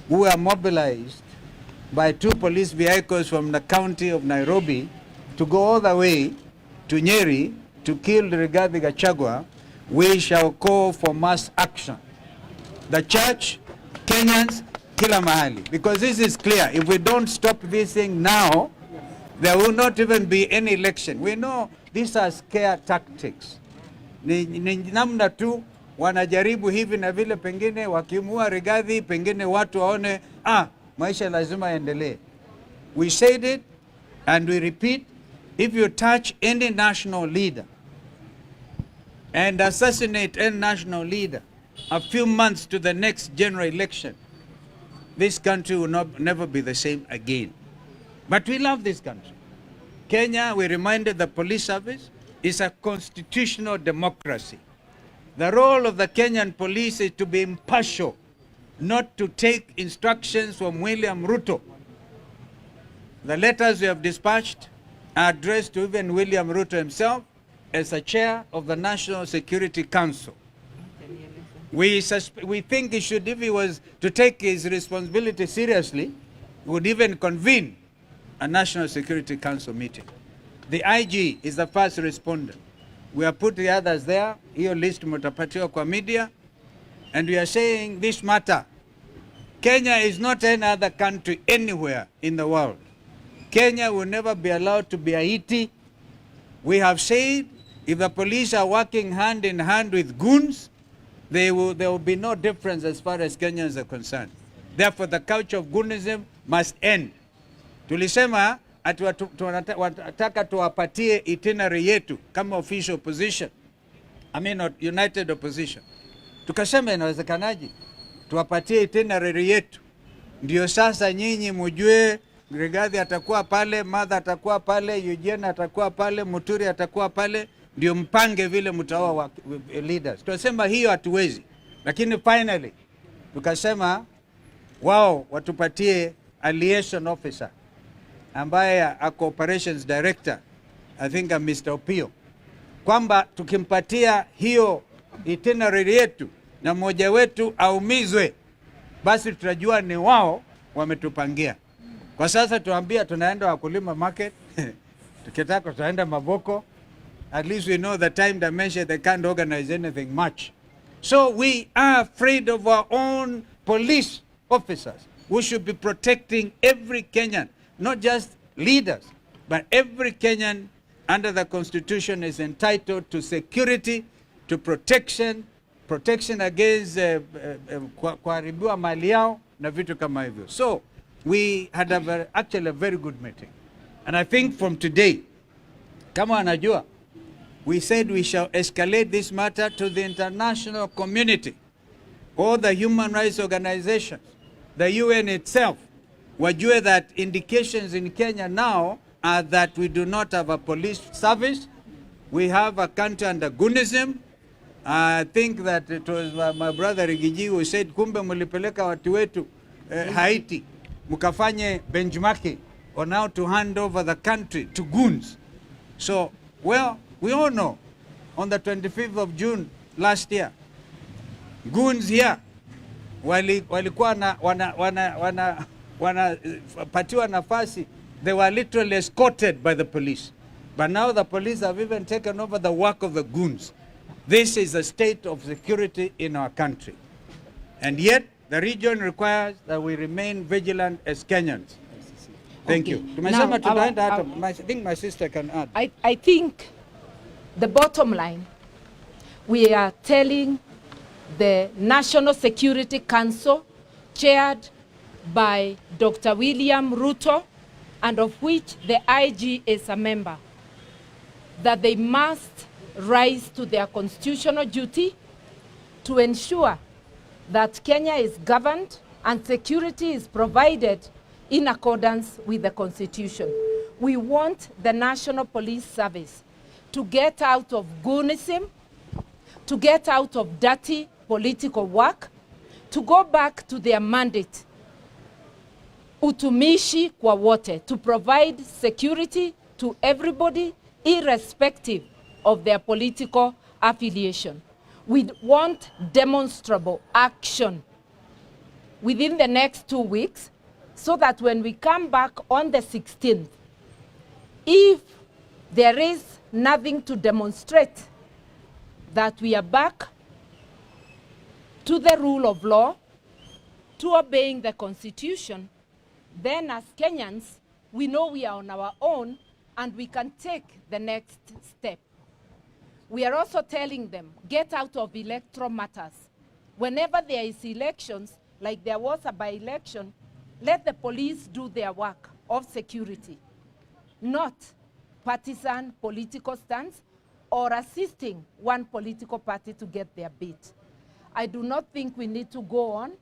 who were mobilized by 2 police vehicles from the county of Nairobi to go all the way to Nyeri to kill Rigathi Gachagua, we shall call for mass action. The church, Kenyans, kila mahali. Because this is clear. If we don't stop this thing now, there will not even be any election. We know these are scare tactics. Ni namna tu wanajaribu hivi na vile, pengine wakimua Rigathi, pengine watu waone maisha lazima yaendelee. We said it and we repeat, if you touch any national leader and assassinate any national leader a few months to the next general election, this country will never be the same again. But we love this country. Kenya, we reminded the police service, is a constitutional democracy. The role of the Kenyan police is to be impartial, not to take instructions from William Ruto. The letters we have dispatched are addressed to even William Ruto himself as a chair of the National Security Council. We think he should, if he was to take his responsibility seriously, would even convene a National Security Council meeting. The IG is the first responder. We have put the others there. Hiyo list mutapatiwa kwa media. And we are saying this matter. Kenya is not any other country anywhere in the world. Kenya will never be allowed to be Haiti. We have said if the police are working hand in hand with goons, there will be no difference as far as Kenyans are concerned. Therefore, the culture of goonism must end. Tulisema ati wataka tuwapatie itinerary yetu kama official opposition. I mean not united opposition. Tukasema inawezekanaje? Tuwapatie itinerary yetu. Ndio sasa nyinyi mjue Rigathi atakuwa pale, Martha atakuwa pale, Eugene atakuwa pale, Muturi atakuwa pale, ndio mpange vile mtaoa leaders. Tunasema hiyo hatuwezi. Lakini finally tukasema wao watupatie a liaison officer ambaye ako operations director, I think Mr. Opio, kwamba tukimpatia hiyo itinerary yetu na mmoja wetu aumizwe, basi tutajua ni wao wametupangia. Kwa sasa tuambia tunaenda Wakulima market, tukitaka tutaenda Maboko, at least we know the time dimension, they can't organize anything much. So we are afraid of our own police officers. We should be protecting every Kenyan, not just leaders, but every Kenyan under the Constitution is entitled to security, to protection against kuharibiwa mali yao na vitu kama hivyo. So we had actually a very good meeting. And I think from today, kama anajua, we said we shall escalate this matter to the international community, all the human rights organizations, the UN itself. Wajue that indications in Kenya now are that we do not have a police service. We have a country under goonism. I think that it was my brother Rigiji who said, kumbe mulipeleka watu wetu Haiti, mukafanye benchmarking on how to hand over the country to goons. So, well, we all know on the 25th of June last year, goons here walikuwa wanapatiwa nafasi, they were literally escorted by the police. But now the police have even taken over the work of the goons. This is a state of security in our country. And yet, the region requires that we remain vigilant as Kenyans. Thank you. Now, I think my sister can add. I think the bottom line, we are telling the National Security Council, chaired by Dr. William Ruto, and of which the IG is a member, that they must rise to their constitutional duty to ensure that Kenya is governed and security is provided in accordance with the Constitution. We want the National Police Service to get out of goonism, to get out of dirty political work, to go back to their mandate, utumishi kwa wote, to provide security to everybody irrespective of their political affiliation. We want demonstrable action within the next 2 weeks, so that when we come back on the 16th, if there is nothing to demonstrate that we are back to the rule of law, to obeying the Constitution, then as Kenyans, we know we are on our own and we can take the next step. We are also telling them, get out of electoral matters. Whenever there is elections, like there was a by-election, let the police do their work of security, not partisan political stance or assisting one political party to get their bit. I do not think we need to go on.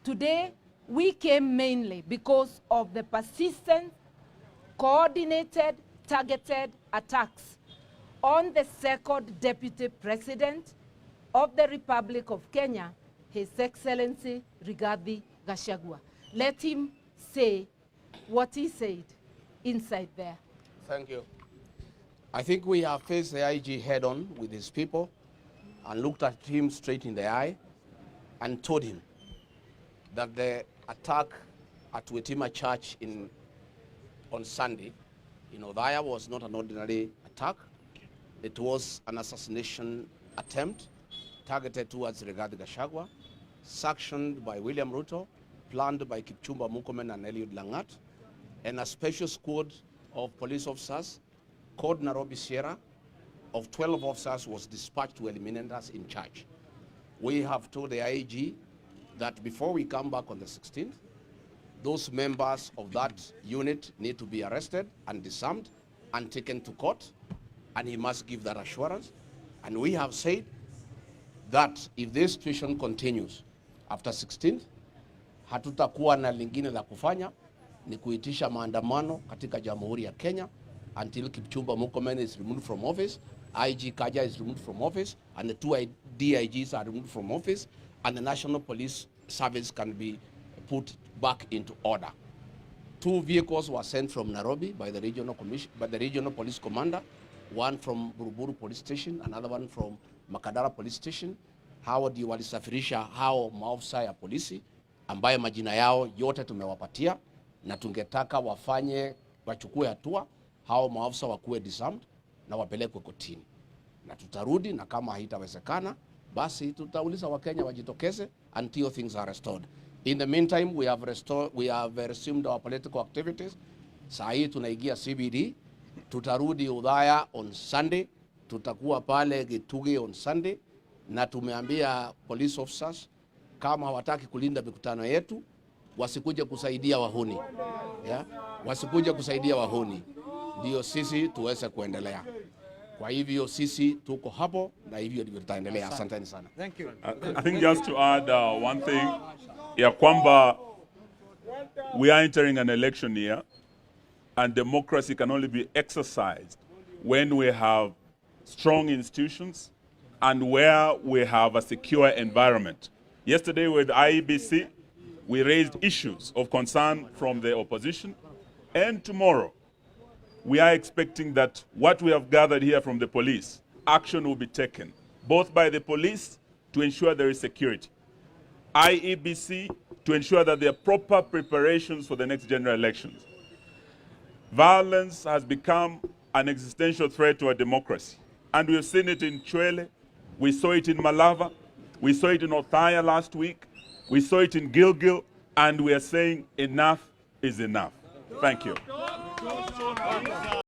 Today, we came mainly because of the persistent, coordinated, targeted attacks on the second Deputy President of the Republic of Kenya, His Excellency Rigathi Gachagua. Let him say what he said inside there. Thank you. I think we have faced the IG head-on with his people and looked at him straight in the eye and told him that the attack at Wetima Church on Sunday in Othaya was not an ordinary attack. It was an assassination attempt targeted towards Rigathi Gachagua, sanctioned by William Ruto, planned by Kipchumba Murkomen and Eliud Langat, and a special squad of police officers called Nairobi Sierra of 12 officers was dispatched to eliminate us in charge. We have told the IG that before we come back on the 16th, those members of that unit need to be arrested and disarmed and taken to court, and he must give that assurance. And we have said that if this situation continues after 16th, hatutakuwa na lingine la kufanya ni kuitisha maandamano katika Jamhuri ya Kenya until Kipchumba Murkomen is removed from office, IG Kaja is removed from office, and the two DIGs are removed from office, and the National Police Service can be put back into order. 2 vehicles were sent from Nairobi by the regional police commander, one from Buruburu Police Station, another one from Makadara Police Station. Hao ndio walisafirisha hao maafisa ya polisi ambayo majina yao yote tumewapatia, na tungetaka wachukue hatua, hao maafisa wakuwe disarmed na wapelekwe kotini. Na tutarudi, na kama haitawezekana basi tutauliza Wakenya wajitokeze until things are restored. In the meantime, we have resumed our political activities. Saa hii tunaingia CBD, tutarudi Othaya on Sunday, tutakuwa pale Gituge on Sunday, na tumeambia police officers kama hawataki kulinda mikutano yetu wasikuje kusaidia wahuni. Yeah? Wasikuje kusaidia wahuni. Ndio sisi tuweze kuendelea. Kwa hivyo sisi tuko hapo na hivyo ndivyo tutaendelea. Asanteni sana. Thank you. I think just to add one thing, ya kwamba we are entering an election year and democracy can only be exercised when we have strong institutions and where we have a secure environment. Yesterday with IEBC, we raised issues of concern from the opposition, and tomorrow we are expecting that what we have gathered here from the police, action will be taken, both by the police to ensure there is security, IEBC to ensure that there are proper preparations for the next general elections. Violence has become an existential threat to our democracy, and we've seen it in Chwele, we saw it in Malava, we saw it in Othaya last week, we saw it in Gilgil, and we are saying enough is enough. Thank you.